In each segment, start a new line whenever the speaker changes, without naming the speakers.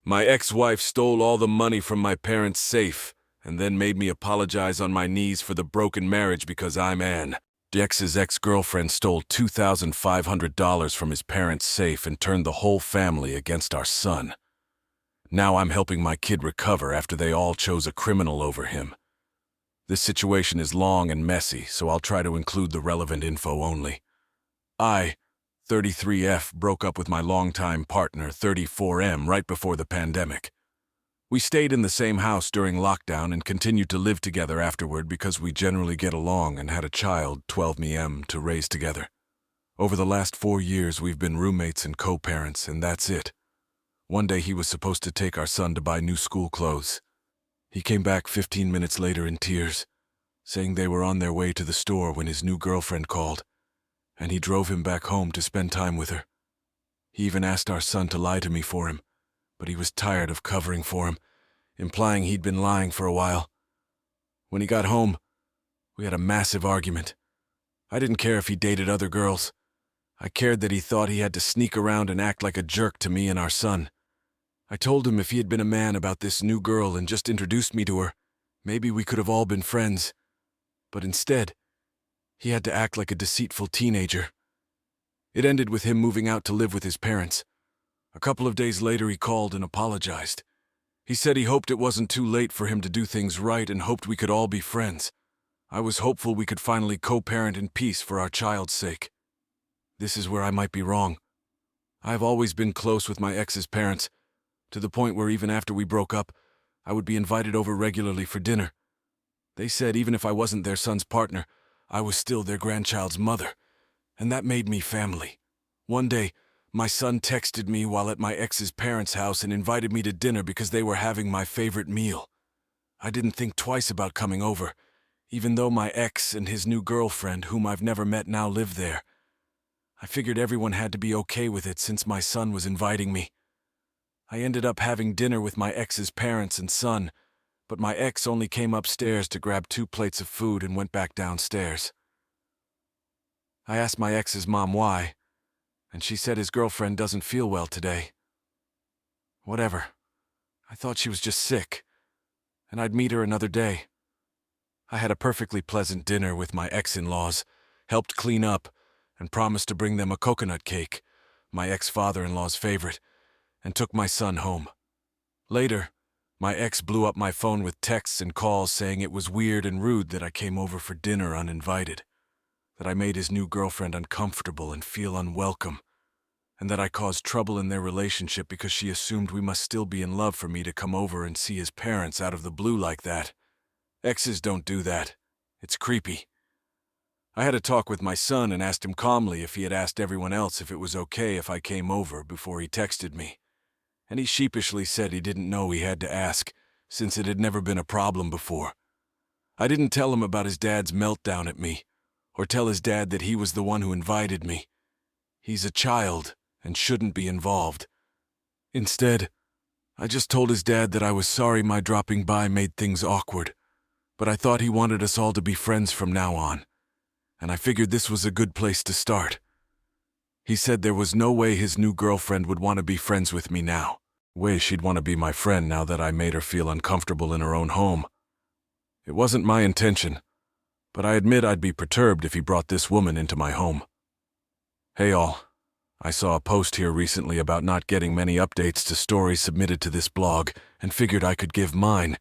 My ex-wife stole all the money from my parents' safe and then made me apologize on my knees for the broken marriage because I'm Ann. Jax's ex-girlfriend stole $2,500 from his parents' safe and turned the whole family against our son. Now I'm helping my kid recover after they all chose a criminal over him. This situation is long and messy, so I'll try to include the relevant info only. I, 33F, broke up with my longtime partner, 34M, right before the pandemic. We stayed in the same house during lockdown and continued to live together afterward because we generally get along and had a child, 12M, to raise together. Over the last 4 years, we've been roommates and co-parents, and that's it. One day he was supposed to take our son to buy new school clothes. He came back 15 minutes later in tears, saying they were on their way to the store when his new girlfriend called, and he drove him back home to spend time with her. He even asked our son to lie to me for him, but he was tired of covering for him, implying he'd been lying for a while. When he got home, we had a massive argument. I didn't care if he dated other girls. I cared that he thought he had to sneak around and act like a jerk to me and our son. I told him if he had been a man about this new girl and just introduced me to her, maybe we could have all been friends. But instead, he had to act like a deceitful teenager. It ended with him moving out to live with his parents. A couple of days later, he called and apologized. He said he hoped it wasn't too late for him to do things right and hoped we could all be friends. I was hopeful we could finally co-parent in peace for our child's sake. This is where I might be wrong. I've always been close with my ex's parents, to the point where even after we broke up, I would be invited over regularly for dinner. They said even if I wasn't their son's partner, I was still their grandchild's mother, and that made me family. One day, my son texted me while at my ex's parents' house and invited me to dinner because they were having my favorite meal. I didn't think twice about coming over, even though my ex and his new girlfriend, whom I've never met, now live there. I figured everyone had to be okay with it since my son was inviting me. I ended up having dinner with my ex's parents and son, but my ex only came upstairs to grab 2 plates of food and went back downstairs. I asked my ex's mom why, and she said his girlfriend doesn't feel well today. Whatever. I thought she was just sick, and I'd meet her another day. I had a perfectly pleasant dinner with my ex-in-laws, helped clean up, and promised to bring them a coconut cake, my ex-father-in-law's favorite, and took my son home. Later, my ex blew up my phone with texts and calls saying it was weird and rude that I came over for dinner uninvited, that I made his new girlfriend uncomfortable and feel unwelcome, and that I caused trouble in their relationship because she assumed we must still be in love for me to come over and see his parents out of the blue like that. Exes don't do that. It's creepy. I had a talk with my son and asked him calmly if he had asked everyone else if it was okay if I came over before he texted me. And he sheepishly said he didn't know he had to ask, since it had never been a problem before. I didn't tell him about his dad's meltdown at me, or tell his dad that he was the one who invited me. He's a child and shouldn't be involved. Instead, I just told his dad that I was sorry my dropping by made things awkward, but I thought he wanted us all to be friends from now on, and I figured this was a good place to start. He said there was no way his new girlfriend would want to be friends with me now. Way she'd want to be my friend now that I made her feel uncomfortable in her own home. It wasn't my intention, but I admit I'd be perturbed if he brought this woman into my home. Hey all, I saw a post here recently about not getting many updates to stories submitted to this blog and figured I could give mine,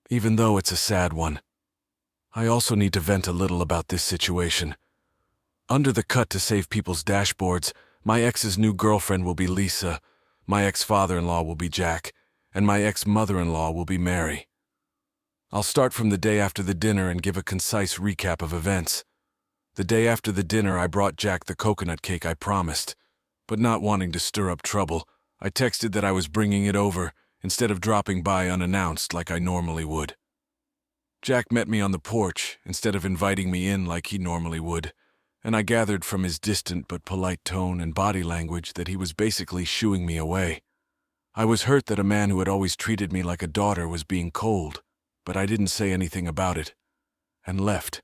even though it's a sad one. I also need to vent a little about this situation. Under the cut to save people's dashboards, my ex's new girlfriend will be Lisa, my ex-father-in-law will be Jack, and my ex-mother-in-law will be Mary. I'll start from the day after the dinner and give a concise recap of events. The day after the dinner, I brought Jack the coconut cake I promised, but not wanting to stir up trouble, I texted that I was bringing it over instead of dropping by unannounced like I normally would. Jack met me on the porch instead of inviting me in like he normally would, and I gathered from his distant but polite tone and body language that he was basically shooing me away. I was hurt that a man who had always treated me like a daughter was being cold, but I didn't say anything about it, and left.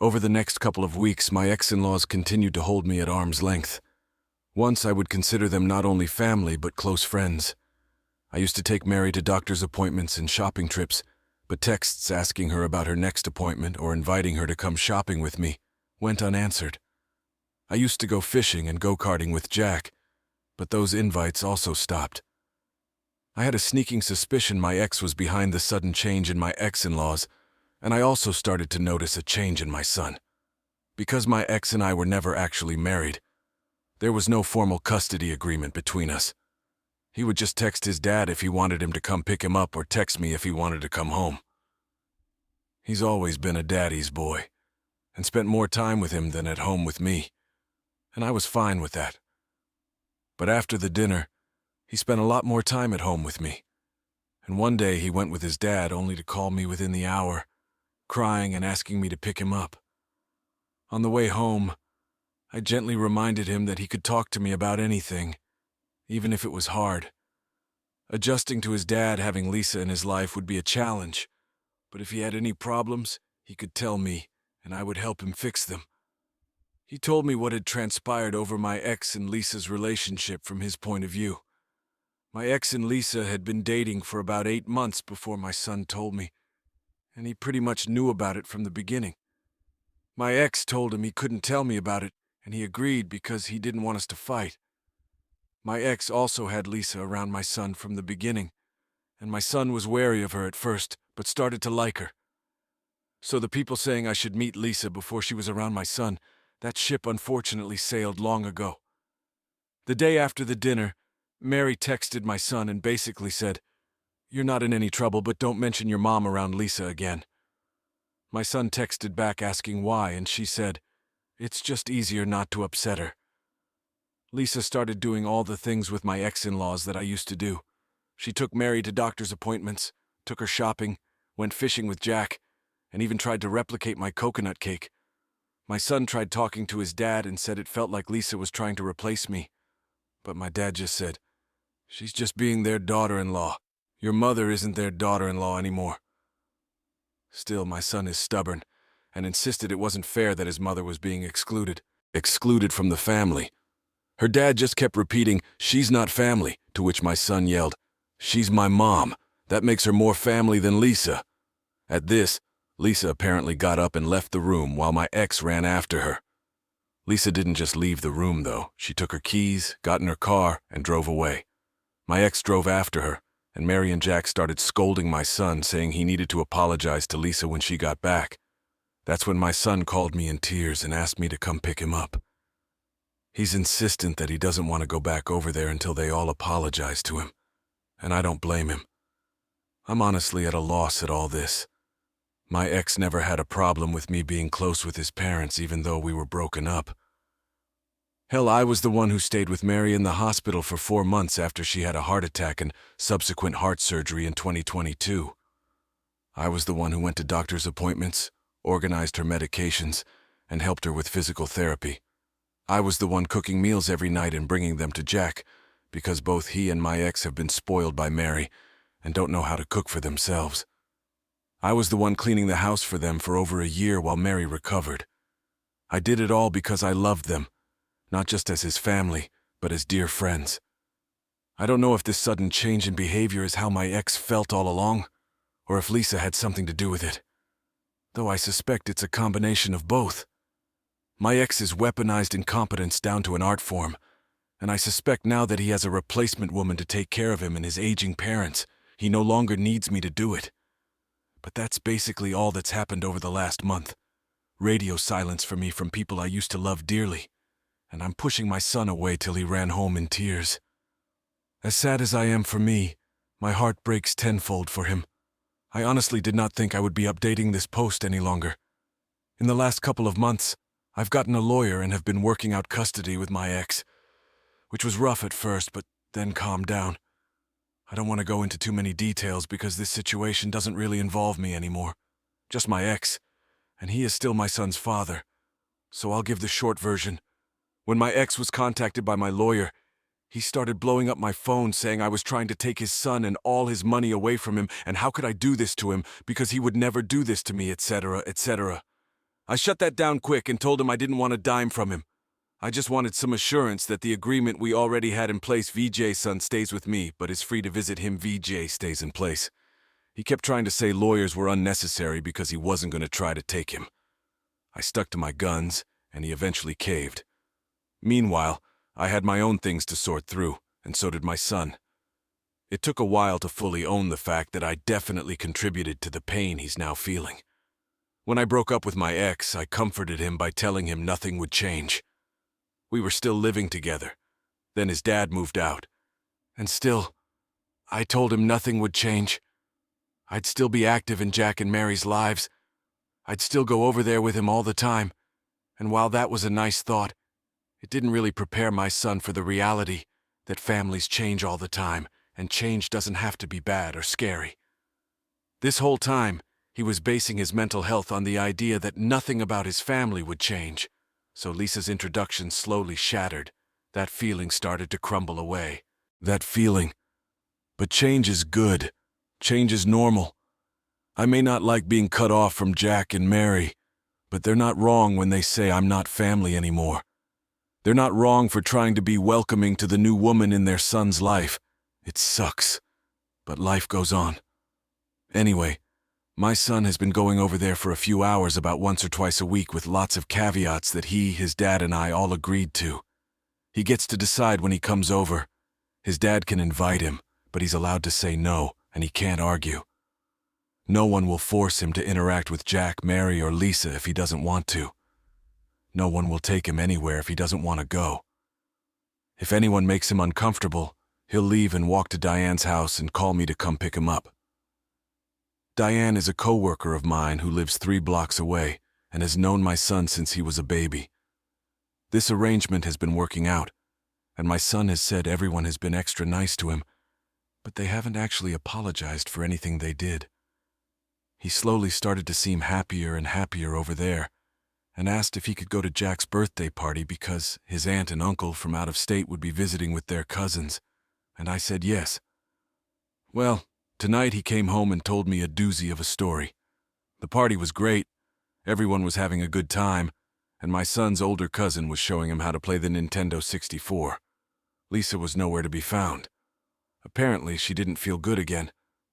Over the next couple of weeks, my ex-in-laws continued to hold me at arm's length. Once I would consider them not only family but close friends. I used to take Mary to doctor's appointments and shopping trips, but texts asking her about her next appointment or inviting her to come shopping with me went unanswered. I used to go fishing and go-karting with Jack, but those invites also stopped. I had a sneaking suspicion my ex was behind the sudden change in my ex-in-laws, and I also started to notice a change in my son. Because my ex and I were never actually married, there was no formal custody agreement between us. He would just text his dad if he wanted him to come pick him up or text me if he wanted to come home. He's always been a daddy's boy, and spent more time with him than at home with me, and I was fine with that. But after the dinner, he spent a lot more time at home with me, and one day he went with his dad only to call me within the hour, crying and asking me to pick him up. On the way home, I gently reminded him that he could talk to me about anything, even if it was hard. Adjusting to his dad having Lisa in his life would be a challenge, but if he had any problems, he could tell me, and I would help him fix them. He told me what had transpired over my ex and Lisa's relationship from his point of view. My ex and Lisa had been dating for about 8 months before my son told me, and he pretty much knew about it from the beginning. My ex told him he couldn't tell me about it, and he agreed because he didn't want us to fight. My ex also had Lisa around my son from the beginning, and my son was wary of her at first, but started to like her. So the people saying I should meet Lisa before she was around my son, that ship unfortunately sailed long ago. The day after the dinner, Mary texted my son and basically said, "You're not in any trouble, but don't mention your mom around Lisa again." My son texted back asking why, and she said, "It's just easier not to upset her." Lisa started doing all the things with my ex-in-laws that I used to do. She took Mary to doctor's appointments, took her shopping, went fishing with Jack, and even tried to replicate my coconut cake. My son tried talking to his dad and said it felt like Lisa was trying to replace me. But my dad just said, "She's just being their daughter-in-law. Your mother isn't their daughter-in-law anymore." Still, my son is stubborn and insisted it wasn't fair that his mother was being excluded from the family. Her dad just kept repeating, "She's not family," to which my son yelled, "She's my mom. That makes her more family than Lisa." At this, Lisa apparently got up and left the room while my ex ran after her. Lisa didn't just leave the room, though. She took her keys, got in her car, and drove away. My ex drove after her, and Mary and Jack started scolding my son, saying he needed to apologize to Lisa when she got back. That's when my son called me in tears and asked me to come pick him up. He's insistent that he doesn't want to go back over there until they all apologize to him, and I don't blame him. I'm honestly at a loss at all this. My ex never had a problem with me being close with his parents even though we were broken up. Hell, I was the one who stayed with Mary in the hospital for 4 months after she had a heart attack and subsequent heart surgery in 2022. I was the one who went to doctor's appointments, organized her medications, and helped her with physical therapy. I was the one cooking meals every night and bringing them to Jack, because both he and my ex have been spoiled by Mary and don't know how to cook for themselves. I was the one cleaning the house for them for over a year while Mary recovered. I did it all because I loved them, not just as his family, but as dear friends. I don't know if this sudden change in behavior is how my ex felt all along, or if Lisa had something to do with it, though I suspect it's a combination of both. My ex's weaponized incompetence down to an art form, and I suspect now that he has a replacement woman to take care of him and his aging parents, he no longer needs me to do it. But that's basically all that's happened over the last month. Radio silence for me from people I used to love dearly, and I'm pushing my son away till he ran home in tears. As sad as I am for me, my heart breaks tenfold for him. I honestly did not think I would be updating this post any longer. In the last couple of months, I've gotten a lawyer and have been working out custody with my ex, which was rough at first, but then calmed down. I don't want to go into too many details because this situation doesn't really involve me anymore, just my ex, and he is still my son's father. So I'll give the short version. When my ex was contacted by my lawyer, he started blowing up my phone saying I was trying to take his son and all his money away from him, and how could I do this to him because he would never do this to me, etc., etc. I shut that down quick and told him I didn't want a dime from him. I just wanted some assurance that the agreement we already had in place, VJ's son stays with me, but is free to visit him. VJ stays in place. He kept trying to say lawyers were unnecessary because he wasn't going to try to take him. I stuck to my guns, and he eventually caved. Meanwhile, I had my own things to sort through, and so did my son. It took a while to fully own the fact that I definitely contributed to the pain he's now feeling. When I broke up with my ex, I comforted him by telling him nothing would change. We were still living together. Then his dad moved out. And still, I told him nothing would change. I'd still be active in Jack and Mary's lives. I'd still go over there with him all the time. And while that was a nice thought, it didn't really prepare my son for the reality that families change all the time, and change doesn't have to be bad or scary. This whole time, he was basing his mental health on the idea that nothing about his family would change. So Lisa's introduction slowly shattered. That feeling started to crumble away. That feeling. But change is good. Change is normal. I may not like being cut off from Jack and Mary, but they're not wrong when they say I'm not family anymore. They're not wrong for trying to be welcoming to the new woman in their son's life. It sucks, but life goes on. Anyway, my son has been going over there for a few hours about once or twice a week with lots of caveats that he, his dad, and I all agreed to. He gets to decide when he comes over. His dad can invite him, but he's allowed to say no, and he can't argue. No one will force him to interact with Jack, Mary, or Lisa if he doesn't want to. No one will take him anywhere if he doesn't want to go. If anyone makes him uncomfortable, he'll leave and walk to Diane's house and call me to come pick him up. Diane is a co-worker of mine who lives 3 blocks away and has known my son since he was a baby. This arrangement has been working out, and my son has said everyone has been extra nice to him, but they haven't actually apologized for anything they did. He slowly started to seem happier and happier over there, and asked if he could go to Jack's birthday party because his aunt and uncle from out of state would be visiting with their cousins, and I said yes. Well, tonight he came home and told me a doozy of a story. The party was great, everyone was having a good time, and my son's older cousin was showing him how to play the Nintendo 64. Lisa was nowhere to be found. Apparently she didn't feel good again,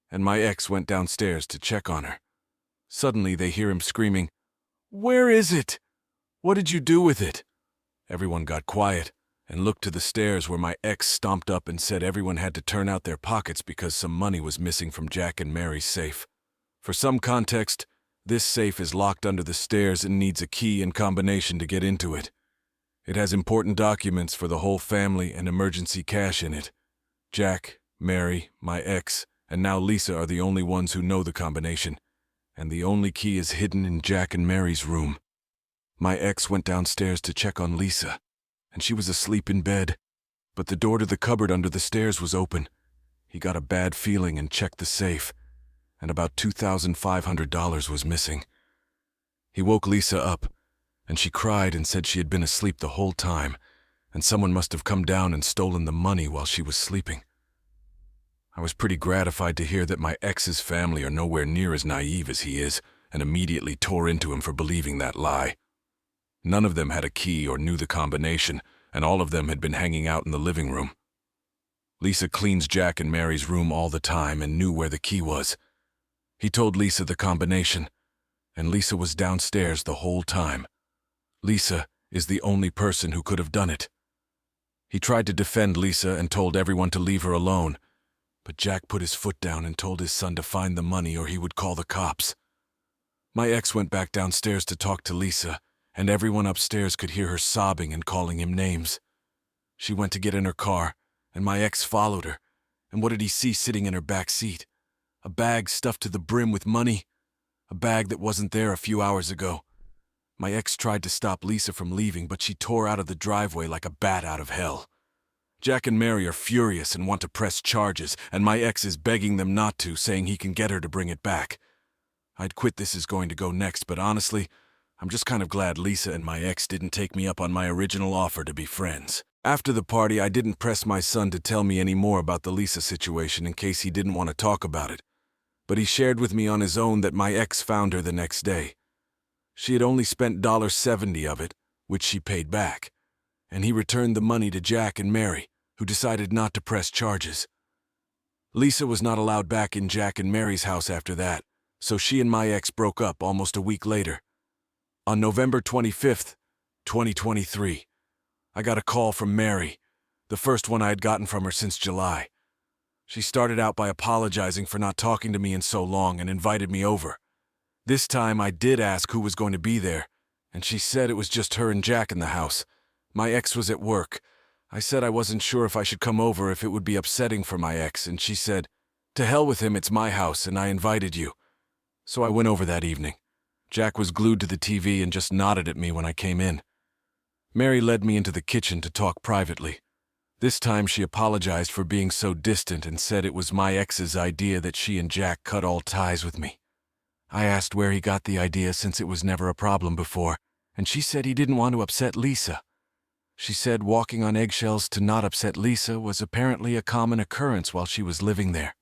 and my ex went downstairs to check on her. Suddenly they hear him screaming, "Where is it? What did you do with it?" Everyone got quiet and looked to the stairs where my ex stomped up and said everyone had to turn out their pockets because some money was missing from Jack and Mary's safe. For some context, this safe is locked under the stairs and needs a key and combination to get into it. It has important documents for the whole family and emergency cash in it. Jack, Mary, my ex, and now Lisa are the only ones who know the combination, and the only key is hidden in Jack and Mary's room. My ex went downstairs to check on Lisa, and she was asleep in bed, but the door to the cupboard under the stairs was open. He got a bad feeling and checked the safe, and about $2,500 was missing. He woke Lisa up, and she cried and said she had been asleep the whole time, and someone must have come down and stolen the money while she was sleeping. I was pretty gratified to hear that my ex's family are nowhere near as naive as he is, and immediately tore into him for believing that lie. None of them had a key or knew the combination, and all of them had been hanging out in the living room. Lisa cleans Jack and Mary's room all the time and knew where the key was. He told Lisa the combination, and Lisa was downstairs the whole time. Lisa is the only person who could have done it. He tried to defend Lisa and told everyone to leave her alone, but Jack put his foot down and told his son to find the money or he would call the cops. My ex went back downstairs to talk to Lisa, and everyone upstairs could hear her sobbing and calling him names. She went to get in her car, and my ex followed her, and what did he see sitting in her back seat? A bag stuffed to the brim with money. A bag that wasn't there a few hours ago. My ex tried to stop Lisa from leaving, but she tore out of the driveway like a bat out of hell. Jack and Mary are furious and want to press charges, and my ex is begging them not to, saying he can get her to bring it back. I'd quit This Is Going to Go Next, but honestly, I'm just kind of glad Lisa and my ex didn't take me up on my original offer to be friends. After the party, I didn't press my son to tell me any more about the Lisa situation in case he didn't want to talk about it, but he shared with me on his own that my ex found her the next day. She had only spent $70 of it, which she paid back. and he returned the money to Jack and Mary, who decided not to press charges. Lisa was not allowed back in Jack and Mary's house after that, so she and my ex broke up almost a week later. On November 25th, 2023, I got a call from Mary, the first one I had gotten from her since July. She started out by apologizing for not talking to me in so long and invited me over. This time I did ask who was going to be there, and she said it was just her and Jack in the house. My ex was at work. I said I wasn't sure if I should come over if it would be upsetting for my ex, and she said, "To hell with him, it's my house, and I invited you." So I went over that evening. Jack was glued to the TV and just nodded at me when I came in. Mary led me into the kitchen to talk privately. This time she apologized for being so distant and said it was my ex's idea that she and Jack cut all ties with me. I asked where he got the idea since it was never a problem before, and she said he didn't want to upset Lisa. She said walking on eggshells to not upset Lisa was apparently a common occurrence while she was living there.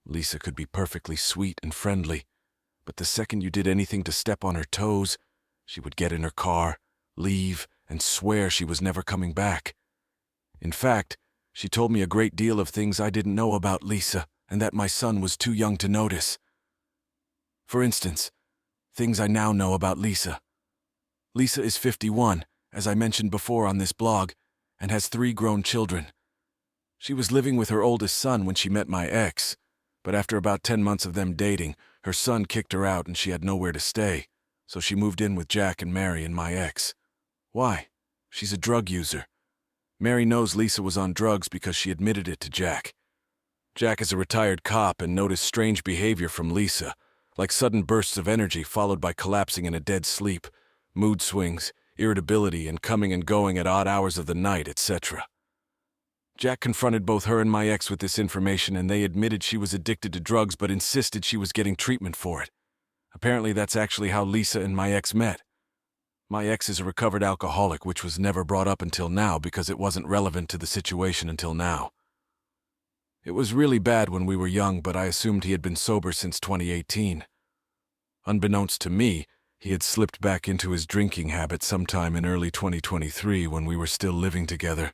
Lisa could be perfectly sweet and friendly, but the second you did anything to step on her toes, she would get in her car, leave, and swear she was never coming back. In fact, she told me a great deal of things I didn't know about Lisa and that my son was too young to notice. For instance, things I now know about Lisa. Lisa is 51, as I mentioned before on this blog, and has 3 grown children. She was living with her oldest son when she met my ex, but after about 10 months of them dating, her son kicked her out and she had nowhere to stay, so she moved in with Jack and Mary and my ex. Why? She's a drug user. Mary knows Lisa was on drugs because she admitted it to Jack. Jack is a retired cop and noticed strange behavior from Lisa, like sudden bursts of energy followed by collapsing in a dead sleep, mood swings, irritability, and coming and going at odd hours of the night, etc. Jack confronted both her and my ex with this information, and they admitted she was addicted to drugs but insisted she was getting treatment for it. Apparently that's actually how Lisa and my ex met. My ex is a recovered alcoholic, which was never brought up until now because it wasn't relevant to the situation until now. It was really bad when we were young, but I assumed he had been sober since 2018. Unbeknownst to me, he had slipped back into his drinking habit sometime in early 2023 when we were still living together.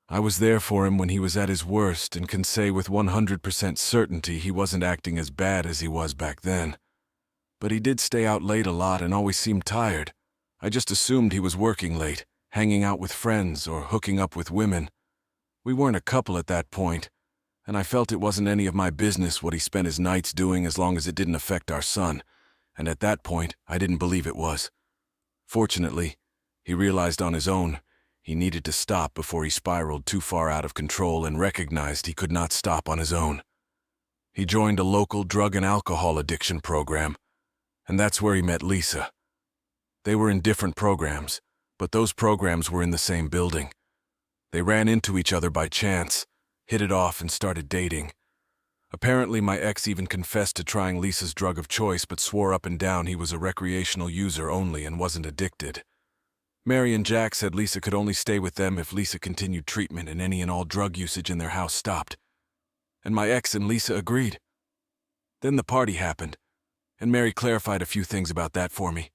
I was there for him when he was at his worst and can say with 100% certainty he wasn't acting as bad as he was back then. But he did stay out late a lot and always seemed tired. I just assumed he was working late, hanging out with friends or hooking up with women. We weren't a couple at that point, and I felt it wasn't any of my business what he spent his nights doing as long as it didn't affect our son, and at that point, I didn't believe it was. Fortunately, he realized on his own he needed to stop before he spiraled too far out of control and recognized he could not stop on his own. He joined a local drug and alcohol addiction program, and that's where he met Lisa. They were in different programs, but those programs were in the same building. They ran into each other by chance, hit it off, and started dating. Apparently, my ex even confessed to trying Lisa's drug of choice but swore up and down he was a recreational user only and wasn't addicted. Mary and Jack said Lisa could only stay with them if Lisa continued treatment and any and all drug usage in their house stopped. And my ex and Lisa agreed. Then the party happened, and Mary clarified a few things about that for me.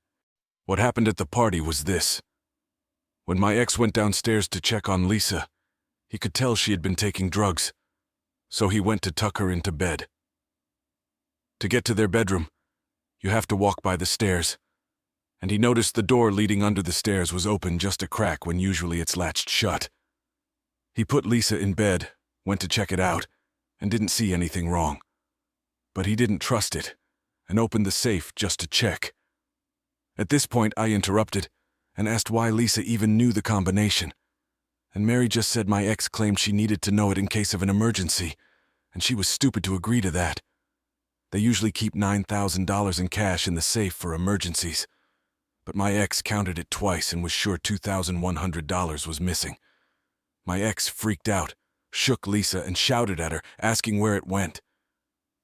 What happened at the party was this. When my ex went downstairs to check on Lisa, he could tell she had been taking drugs, so he went to tuck her into bed. To get to their bedroom, you have to walk by the stairs, and he noticed the door leading under the stairs was open just a crack when usually it's latched shut. He put Lisa in bed, went to check it out, and didn't see anything wrong. But he didn't trust it, and opened the safe just to check. At this point, I interrupted and asked why Lisa even knew the combination. And Mary just said my ex claimed she needed to know it in case of an emergency, and she was stupid to agree to that. They usually keep $9,000 in cash in the safe for emergencies, but my ex counted it twice and was sure $2,100 was missing. My ex freaked out, shook Lisa, and shouted at her, asking where it went.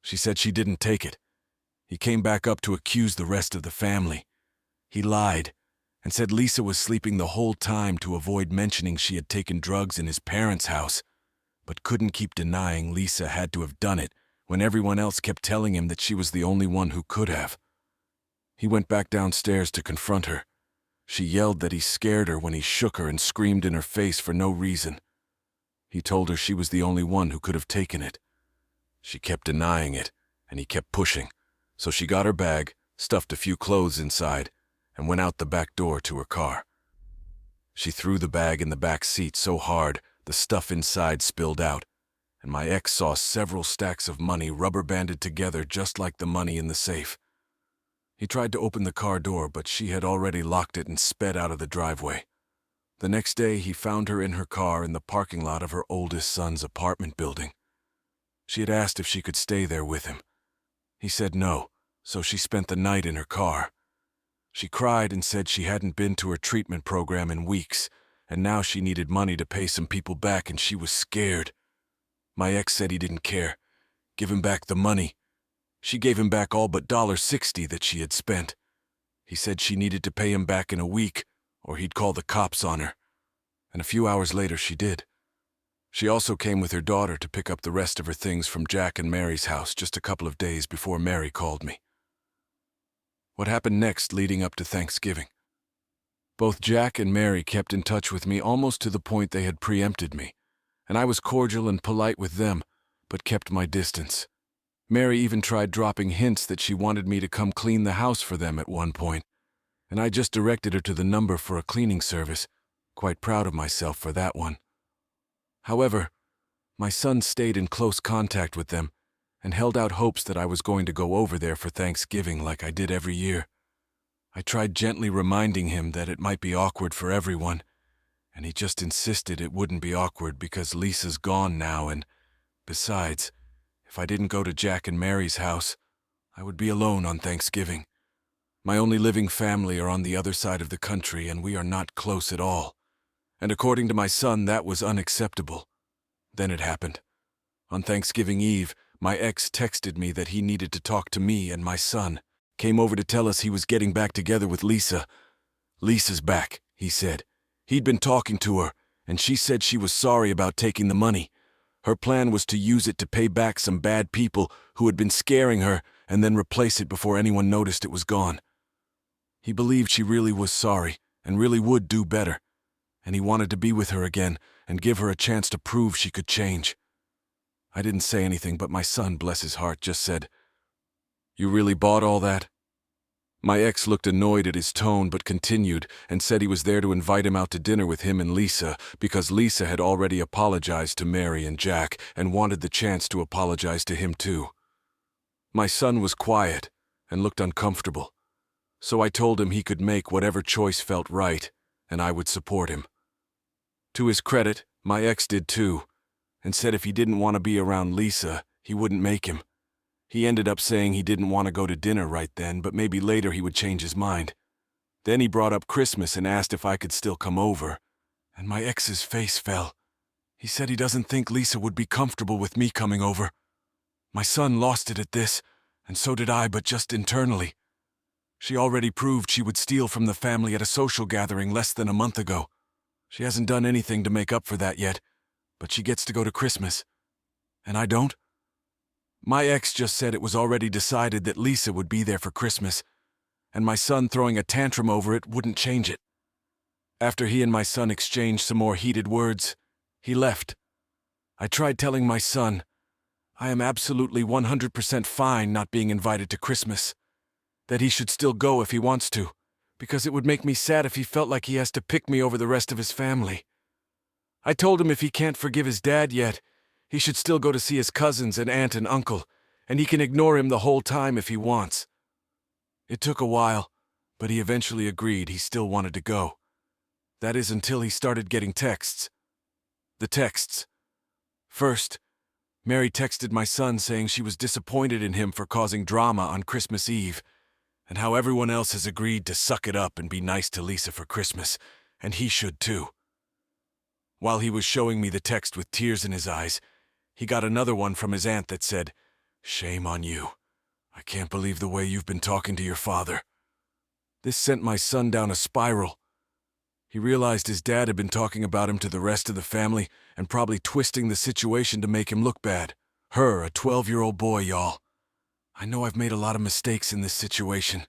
She said she didn't take it. He came back up to accuse the rest of the family. He lied and said Lisa was sleeping the whole time to avoid mentioning she had taken drugs in his parents' house, but couldn't keep denying Lisa had to have done it when everyone else kept telling him that she was the only one who could have. He went back downstairs to confront her. She yelled that he scared her when he shook her and screamed in her face for no reason. He told her she was the only one who could have taken it. She kept denying it, and he kept pushing, so she got her bag, stuffed a few clothes inside, and went out the back door to her car. She threw the bag in the back seat so hard the stuff inside spilled out, and my ex saw several stacks of money rubber-banded together just like the money in the safe. He tried to open the car door, but she had already locked it and sped out of the driveway. The next day, he found her in her car in the parking lot of her oldest son's apartment building. She had asked if she could stay there with him. He said no, so she spent the night in her car. She cried and said she hadn't been to her treatment program in weeks, and now she needed money to pay some people back, and she was scared. My ex said he didn't care. Give him back the money. She gave him back all but $60 that she had spent. He said she needed to pay him back in a week, or he'd call the cops on her. And a few hours later she did. She also came with her daughter to pick up the rest of her things from Jack and Mary's house just a couple of days before Mary called me. What happened next leading up to Thanksgiving? Both Jack and Mary kept in touch with me almost to the point they had preempted me, and I was cordial and polite with them, but kept my distance. Mary even tried dropping hints that she wanted me to come clean the house for them at one point, and I just directed her to the number for a cleaning service, quite proud of myself for that one. However, my son stayed in close contact with them and held out hopes that I was going to go over there for Thanksgiving like I did every year. I tried gently reminding him that it might be awkward for everyone, and he just insisted it wouldn't be awkward because Lisa's gone now, and besides, if I didn't go to Jack and Mary's house, I would be alone on Thanksgiving. My only living family are on the other side of the country, and we are not close at all. And according to my son, that was unacceptable. Then it happened. On Thanksgiving Eve, my ex texted me that he needed to talk to me and my son. Came over to tell us he was getting back together with Lisa. Lisa's back, he said. He'd been talking to her, and she said she was sorry about taking the money. Her plan was to use it to pay back some bad people who had been scaring her and then replace it before anyone noticed it was gone. He believed she really was sorry and really would do better, and he wanted to be with her again and give her a chance to prove she could change. I didn't say anything, but my son, bless his heart, just said, "You really bought all that?" My ex looked annoyed at his tone but continued and said he was there to invite him out to dinner with him and Lisa because Lisa had already apologized to Mary and Jack and wanted the chance to apologize to him too. My son was quiet and looked uncomfortable, so I told him he could make whatever choice felt right and I would support him. To his credit, my ex did too, and said if he didn't want to be around Lisa, he wouldn't make him. He ended up saying he didn't want to go to dinner right then, but maybe later he would change his mind. Then he brought up Christmas and asked if I could still come over, and my ex's face fell. He said he doesn't think Lisa would be comfortable with me coming over. My son lost it at this, and so did I, but just internally. She already proved she would steal from the family at a social gathering less than a month ago. She hasn't done anything to make up for that yet, but she gets to go to Christmas. And I don't? My ex just said it was already decided that Lisa would be there for Christmas, and my son throwing a tantrum over it wouldn't change it. After he and my son exchanged some more heated words, he left. I tried telling my son, I am absolutely 100% fine not being invited to Christmas, that he should still go if he wants to, because it would make me sad if he felt like he has to pick me over the rest of his family. I told him if he can't forgive his dad yet, he should still go to see his cousins and aunt and uncle, and he can ignore him the whole time if he wants. It took a while, but he eventually agreed he still wanted to go. That is until he started getting texts. The texts. First, Mary texted my son saying she was disappointed in him for causing drama on Christmas Eve, and how everyone else has agreed to suck it up and be nice to Lisa for Christmas, and he should too. While he was showing me the text with tears in his eyes, he got another one from his aunt that said, "Shame on you. I can't believe the way you've been talking to your father." This sent my son down a spiral. He realized his dad had been talking about him to the rest of the family and probably twisting the situation to make him look bad. Her, a 12-year-old boy, y'all. I know I've made a lot of mistakes in this situation.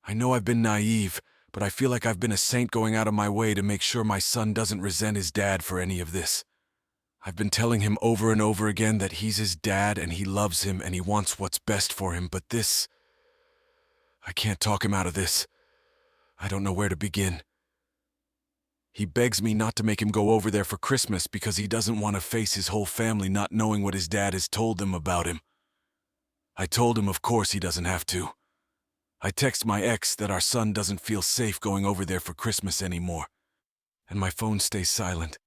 I know I've been naive, but I feel like I've been a saint going out of my way to make sure my son doesn't resent his dad for any of this. I've been telling him over and over again that he's his dad and he loves him and he wants what's best for him, but this... I can't talk him out of this. I don't know where to begin. He begs me not to make him go over there for Christmas because he doesn't want to face his whole family not knowing what his dad has told them about him. I told him of course he doesn't have to. I text my ex that our son doesn't feel safe going over there for Christmas anymore, and my phone stays silent,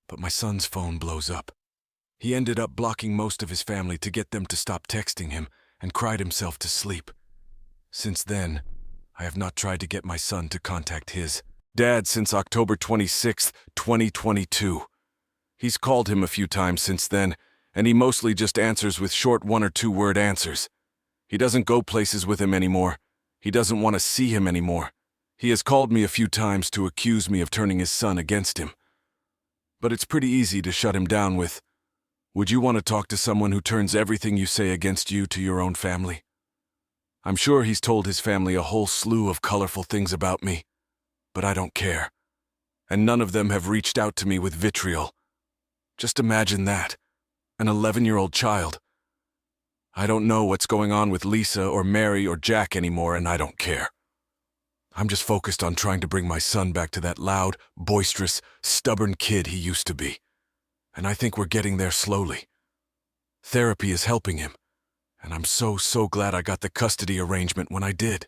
but my son's phone blows up. He ended up blocking most of his family to get them to stop texting him and cried himself to sleep. Since then, I have not tried to get my son to contact his dad since October 26, 2022. He's called him a few times since then, and he mostly just answers with short 1 or 2 word answers. He doesn't go places with him anymore. He doesn't want to see him anymore. He has called me a few times to accuse me of turning his son against him. But it's pretty easy to shut him down with, "Would you want to talk to someone who turns everything you say against you to your own family?" I'm sure he's told his family a whole slew of colorful things about me, but I don't care. And none of them have reached out to me with vitriol. Just imagine that. An 11-year-old child. I don't know what's going on with Lisa or Mary or Jack anymore, and I don't care. I'm just focused on trying to bring my son back to that loud, boisterous, stubborn kid he used to be. And I think we're getting there slowly. Therapy is helping him, and I'm so glad I got the custody arrangement when I did.